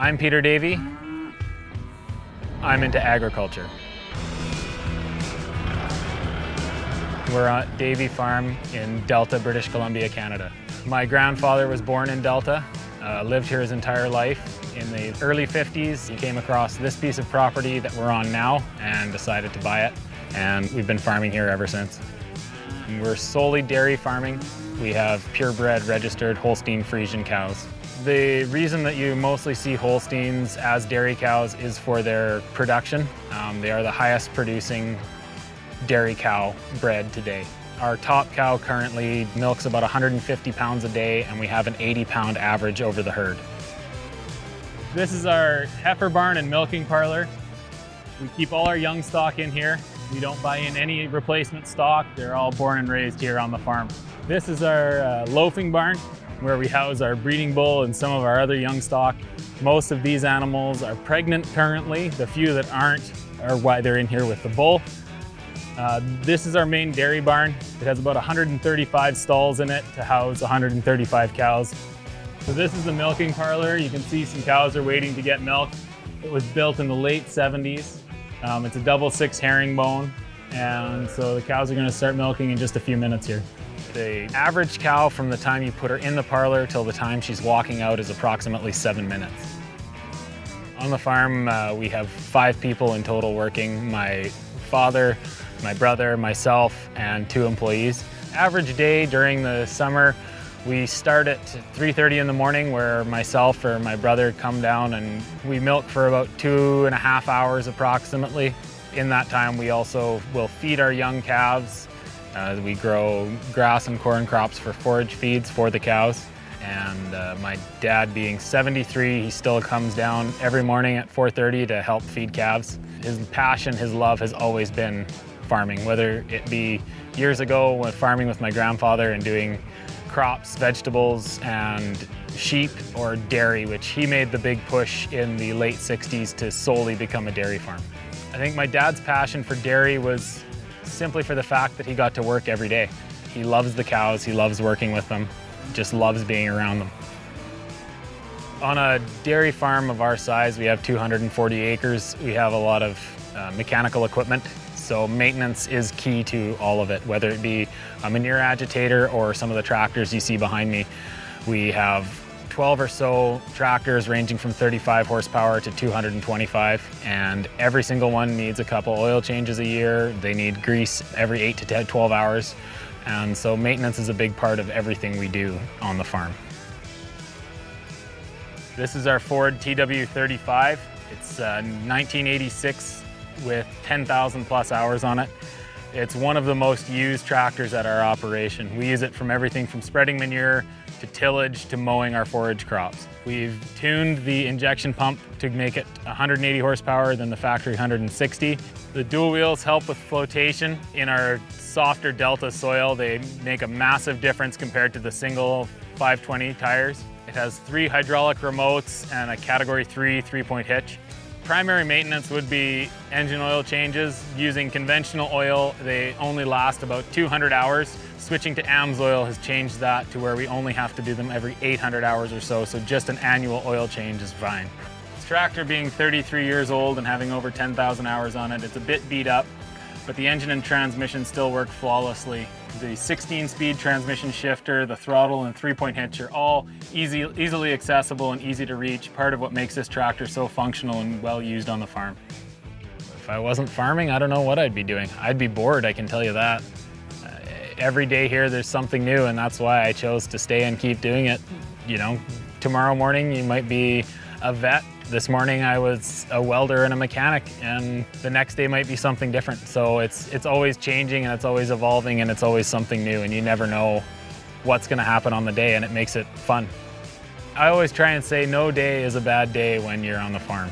I'm Peter Davey. I'm into agriculture. We're at Davey Farm in Delta, British Columbia, Canada. My grandfather was born in Delta, lived here his entire life. In the early 50s, he came across this piece of property that we're on now and decided to buy it. And we've been farming here ever since. We're solely dairy farming. We have purebred registered Holstein Friesian cows. The reason that you mostly see Holsteins as dairy cows is for their production. They are the highest producing dairy cow bred today. Our top cow currently milks about 150 pounds a day, and we have an 80-pound average over the herd. This is our heifer barn and milking parlor. We keep all our young stock in here. We don't buy in any replacement stock. They're all born and raised here on the farm. This is our loafing barn, where we house our breeding bull and some of our other young stock. Most of these animals are pregnant currently. The few that aren't are why they're in here with the bull. This is our main dairy barn. It has about 135 stalls in it to house 135 cows. So this is the milking parlor. You can see some cows are waiting to get milked. It was built in the late 70s. It's a double 6 herringbone, and so the cows are going to start milking in just a few minutes here. The average cow from the time you put her in the parlor till the time she's walking out is approximately 7 minutes. On the farm, we have 5 people in total working. My father, my brother, myself, and 2 employees. Average day during the summer, we start at 3:30 in the morning, where myself or my brother come down and we milk for about 2.5 hours approximately. In that time, we also will feed our young calves. We grow grass and corn crops for forage feeds for the cows. And my dad, being 73, he still comes down every morning at 4:30 to help feed calves. His passion, his love has always been farming, whether it be years ago when farming with my grandfather and doing crops, vegetables, and sheep, or dairy, which he made the big push in the late 60s to solely become a dairy farm. I think my dad's passion for dairy was simply for the fact that he got to work every day. He loves the cows, he loves working with them, just loves being around them. On a dairy farm of our size, we have 240 acres. We have a lot of mechanical equipment. So maintenance is key to all of it, whether it be a manure agitator or some of the tractors you see behind me. We have 12 or so tractors ranging from 35 horsepower to 225, and every single one needs a couple oil changes a year. They need grease every 8 to 12 hours. And so maintenance is a big part of everything we do on the farm. This is our Ford TW35. It's 1986 with 10,000 plus hours on it. It's one of the most used tractors at our operation. We use it from everything from spreading manure to tillage to mowing our forage crops. We've tuned the injection pump to make it 180 horsepower than the factory 160. The dual wheels help with flotation. In our softer Delta soil, they make a massive difference compared to the single 520 tires. It has 3 hydraulic remotes and a category 3 3-point hitch. Primary maintenance would be engine oil changes. Using conventional oil, they only last about 200 hours. Switching to Amsoil has changed that to where we only have to do them every 800 hours or so, so just an annual oil change is fine. This tractor being 33 years old and having over 10,000 hours on it, it's a bit beat up, but the engine and transmission still work flawlessly. The 16-speed transmission shifter, the throttle, and 3-point hitch are all easily accessible and easy to reach, part of what makes this tractor so functional and well used on the farm. If I wasn't farming, I don't know what I'd be doing. I'd be bored, I can tell you that. Every day here there's something new, and that's why I chose to stay and keep doing it. You know, tomorrow morning you might be a vet. This morning I was a welder and a mechanic, and the next day might be something different. So it's always changing, and it's always evolving, and it's always something new, and you never know what's gonna happen on the day, and it makes it fun. I always try and say no day is a bad day when you're on the farm.